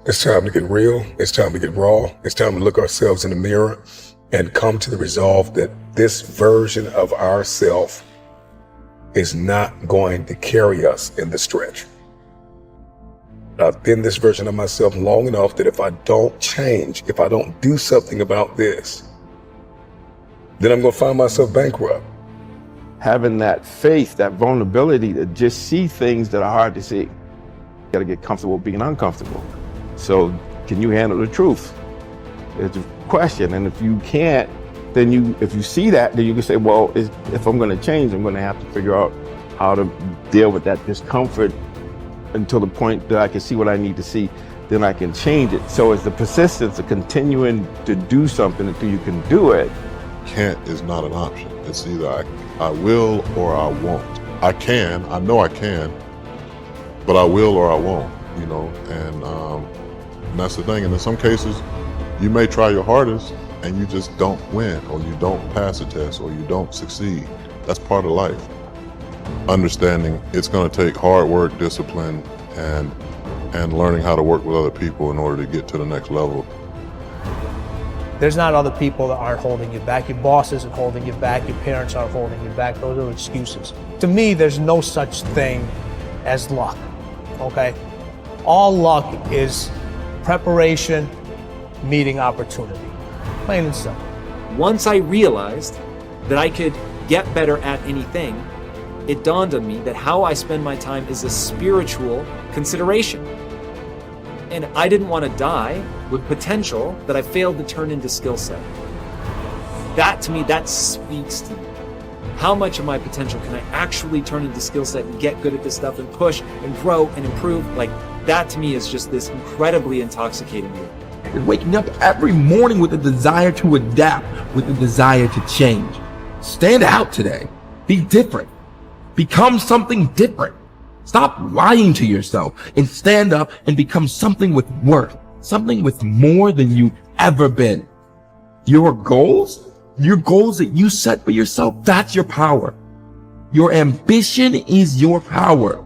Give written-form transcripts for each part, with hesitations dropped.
It's time to get real. It's time to get raw. It's time to look ourselves in the mirror and come to the resolve that this version of ourself is not going to carry us in the stretch. I've been this version of myself long enough that if I don't change, if I don't do something about this, then I'm going to find myself bankrupt. Having that faith, that vulnerability to just see things that are hard to see. You got to get comfortable being uncomfortable. So can you handle the truth? It's a question. And if you can't, then if you see that, then you can say, well, if I'm going to change, I'm going to have to figure out how to deal with that discomfort until the point that I can see what I need to see, then I can change it. So it's the persistence of continuing to do something until you can do it. Can't is not an option. It's either I will or I won't. I can, I know I can, but I will or I won't, you know, and that's the thing. And in some cases, you may try your hardest and you just don't win, or you don't pass a test, or you don't succeed. That's part of life. Understanding it's going to take hard work, discipline, and learning how to work with other people in order to get to the next level. There's not other people that aren't holding you back. Your boss isn't holding you back. Your parents aren't holding you back. Those are excuses. To me, there's no such thing as luck, okay? All luck is preparation meeting opportunity, plain and simple. Once I realized that I could get better at anything, it dawned on me that how I spend my time is a spiritual consideration. And I didn't want to die with potential that I failed to turn into skill set. That, to me, that speaks to me. How much of my potential can I actually turn into skill set and get good at this stuff and push and grow and improve? Like, that to me is just this incredibly intoxicating thing. You're waking up every morning with a desire to adapt, with a desire to change. Stand out today. Be different. Become something different. Stop lying to yourself and stand up and become something with worth, something with more than you've ever been. Your goals that you set for yourself, that's your power. Your ambition is your power.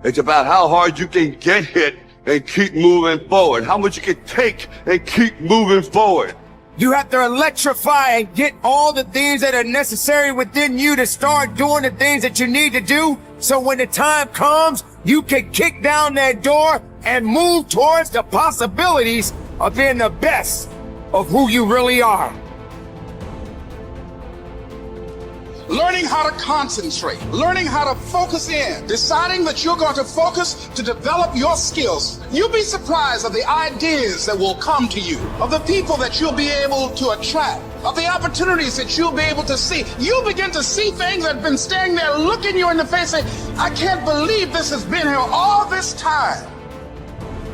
It's about how hard you can get hit and keep moving forward. How much you can take and keep moving forward. You have to electrify and get all the things that are necessary within you to start doing the things that you need to do. So when the time comes, you can kick down that door and move towards the possibilities of being the best of who you really are. Learning how to concentrate, learning how to focus in, deciding that you're going to focus to develop your skills. You'll be surprised of the ideas that will come to you, of the people that you'll be able to attract, of the opportunities that you'll be able to see. You'll begin to see things that have been standing there looking you in the face saying, I can't believe this has been here all this time.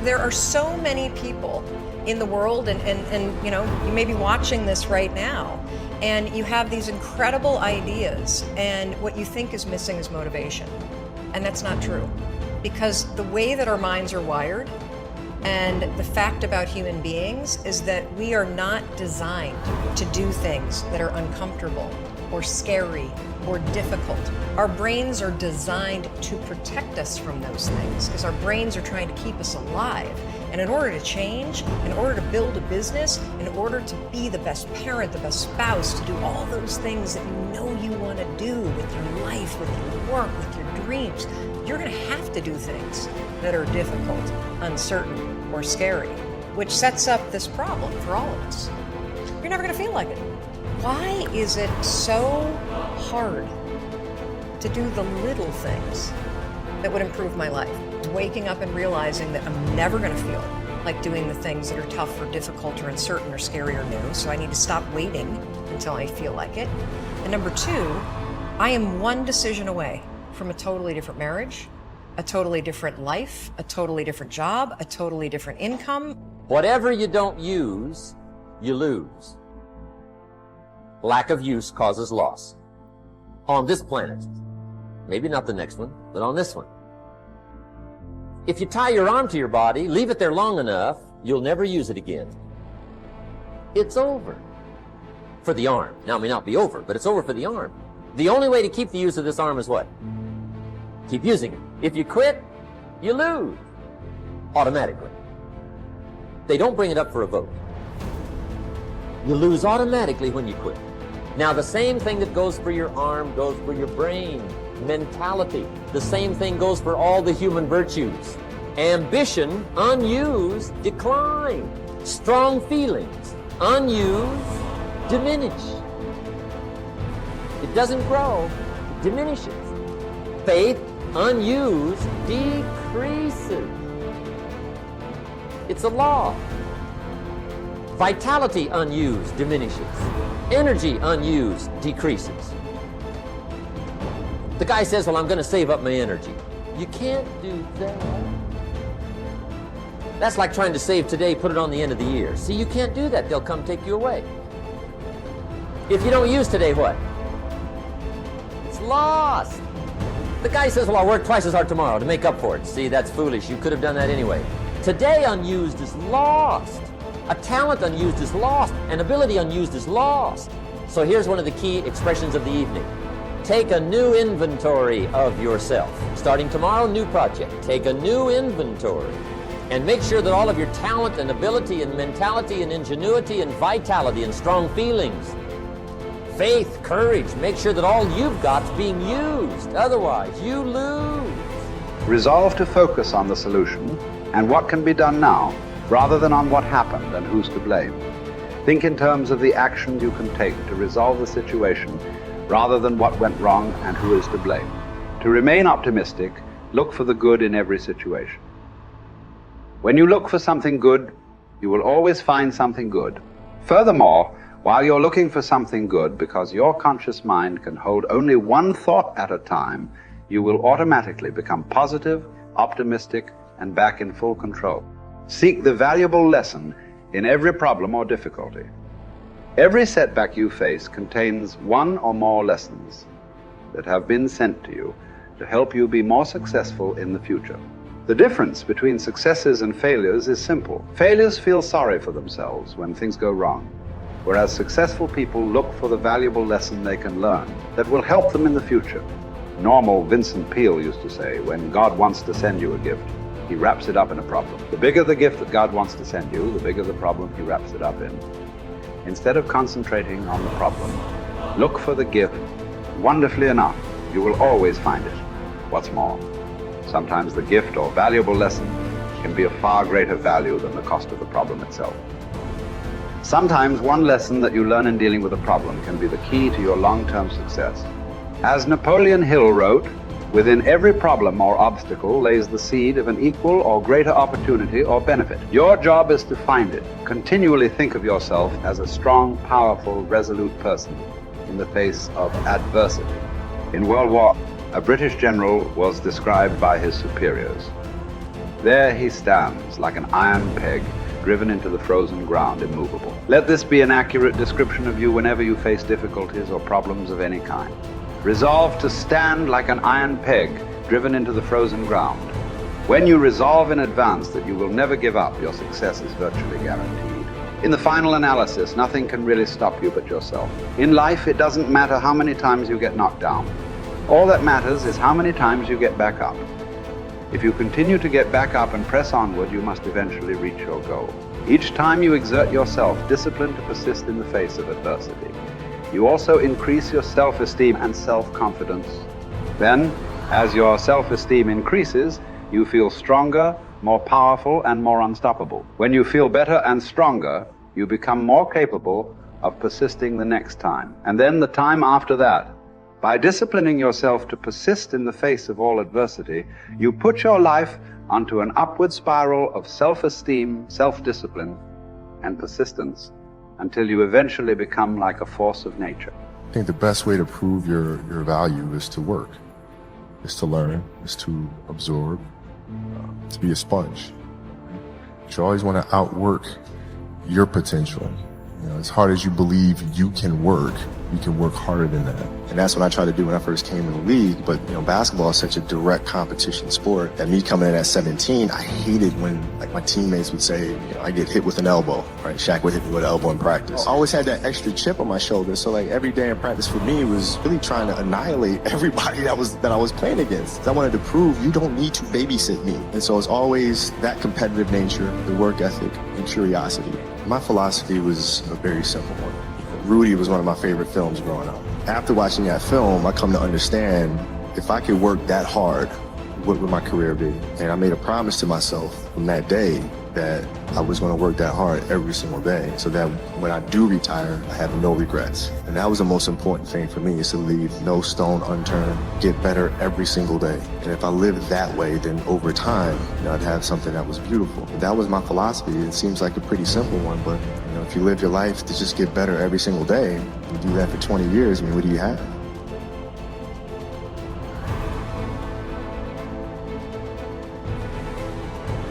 There are so many people in the world and you know, you may be watching this right now, and you have these incredible ideas, and what you think is missing is motivation. And that's not true. Because the way that our minds are wired, and the fact about human beings, is that we are not designed to do things that are uncomfortable or scary or difficult. Our brains are designed to protect us from those things, because our brains are trying to keep us alive. And in order to change, in order to build a business, in order to be the best parent, the best spouse, to do all those things that you know you want to do with your life, with your work, with your dreams, you're going to have to do things that are difficult, uncertain, or scary, which sets up this problem for all of us. You're never going to feel like it. Why is it so hard to do the little things that would improve my life? Waking up and realizing that I'm never going to feel like doing the things that are tough or difficult or uncertain or scary or new, so I need to stop waiting until I feel like it. And number two, I am one decision away from a totally different marriage, a totally different life, a totally different job, a totally different income. Whatever you don't use, you lose. Lack of use causes loss. On this planet. Maybe not the next one, but on this one. If you tie your arm to your body, leave it there long enough, you'll never use it again. It's over. For the arm. Now, it may not be over, but it's over for the arm. The only way to keep the use of this arm is what? Keep using it. If you quit, you lose. Automatically. They don't bring it up for a vote. You lose automatically when you quit. Now, the same thing that goes for your arm goes for your brain, mentality. The same thing goes for all the human virtues. Ambition, unused, decline. Strong feelings, unused, diminish. It doesn't grow, it diminishes. Faith, unused, decreases. It's a law. Vitality, unused, diminishes. Energy, unused, decreases. The guy says, well, I'm going to save up my energy. You can't do that. That's like trying to save today, put it on the end of the year. See, you can't do that. They'll come take you away. If you don't use today, what? It's lost. The guy says, well, I'll work twice as hard tomorrow to make up for it. See, that's foolish. You could have done that anyway. Today unused is lost. A talent unused is lost. An ability unused is lost. So here's one of the key expressions of the evening. Take a new inventory of yourself. Starting tomorrow, new project. Take a new inventory and make sure that all of your talent and ability and mentality and ingenuity and vitality and strong feelings, faith, courage, make sure that all you've got's being used. Otherwise, you lose. Resolve to focus on the solution and what can be done now, rather than on what happened and who's to blame. Think in terms of the actions you can take to resolve the situation, rather than what went wrong and who is to blame. To remain optimistic, look for the good in every situation. When you look for something good, you will always find something good. Furthermore, while you're looking for something good, because your conscious mind can hold only one thought at a time, you will automatically become positive, optimistic, and back in full control. Seek the valuable lesson in every problem or difficulty. Every setback you face contains one or more lessons that have been sent to you to help you be more successful in the future. The difference between successes and failures is simple. Failures feel sorry for themselves when things go wrong, whereas successful people look for the valuable lesson they can learn that will help them in the future. Normal Vincent Peale used to say, when God wants to send you a gift, he wraps it up in a problem. The bigger the gift that God wants to send you, the bigger the problem he wraps it up in. Instead of concentrating on the problem, look for the gift. Wonderfully enough, you will always find it. What's more, sometimes the gift or valuable lesson can be of far greater value than the cost of the problem itself. Sometimes one lesson that you learn in dealing with a problem can be the key to your long-term success. As Napoleon Hill wrote, within every problem or obstacle lays the seed of an equal or greater opportunity or benefit. Your job is to find it. Continually think of yourself as a strong, powerful, resolute person in the face of adversity. In World War, a British general was described by his superiors. There he stands like an iron peg driven into the frozen ground, immovable. Let this be an accurate description of you whenever you face difficulties or problems of any kind. Resolve to stand like an iron peg driven into the frozen ground. When you resolve in advance that you will never give up, your success is virtually guaranteed. In the final analysis, nothing can really stop you but yourself. In life, it doesn't matter how many times you get knocked down. All that matters is how many times you get back up. If you continue to get back up and press onward, you must eventually reach your goal. Each time you exert yourself, discipline to persist in the face of adversity, you also increase your self-esteem and self-confidence. Then, as your self-esteem increases, you feel stronger, more powerful, and more unstoppable. When you feel better and stronger, you become more capable of persisting the next time, and then the time after that. By disciplining yourself to persist in the face of all adversity, you put your life onto an upward spiral of self-esteem, self-discipline, and persistence until you eventually become like a force of nature. I think the best way to prove your value is to work, is to learn, is to absorb, to be a sponge. You always want to outwork your potential You know, as hard as you believe you can work harder than that. And that's what I tried to do when I first came in the league. But, you know, basketball is such a direct competition sport that me coming in at 17, I hated when, like, my teammates would say, you know, I get hit with an elbow, right? Shaq would hit me with an elbow in practice. I always had that extra chip on my shoulder. So, like, every day in practice for me was really trying to annihilate everybody that I was playing against. I wanted to prove you don't need to babysit me. And so it's always that competitive nature, the work ethic, and curiosity. My philosophy was a very simple one. Rudy was one of my favorite films growing up. After watching that film, I come to understand if I could work that hard, what would my career be? And I made a promise to myself from that day that I was going to work that hard every single day so that when I do retire, I have no regrets. And that was the most important thing for me, is to leave no stone unturned, get better every single day. And if I lived that way, then over time, you know, I'd have something that was beautiful. That was my philosophy. It seems like a pretty simple one, but you know, if you live your life to just get better every single day, you do that for 20 years, I mean, what do you have?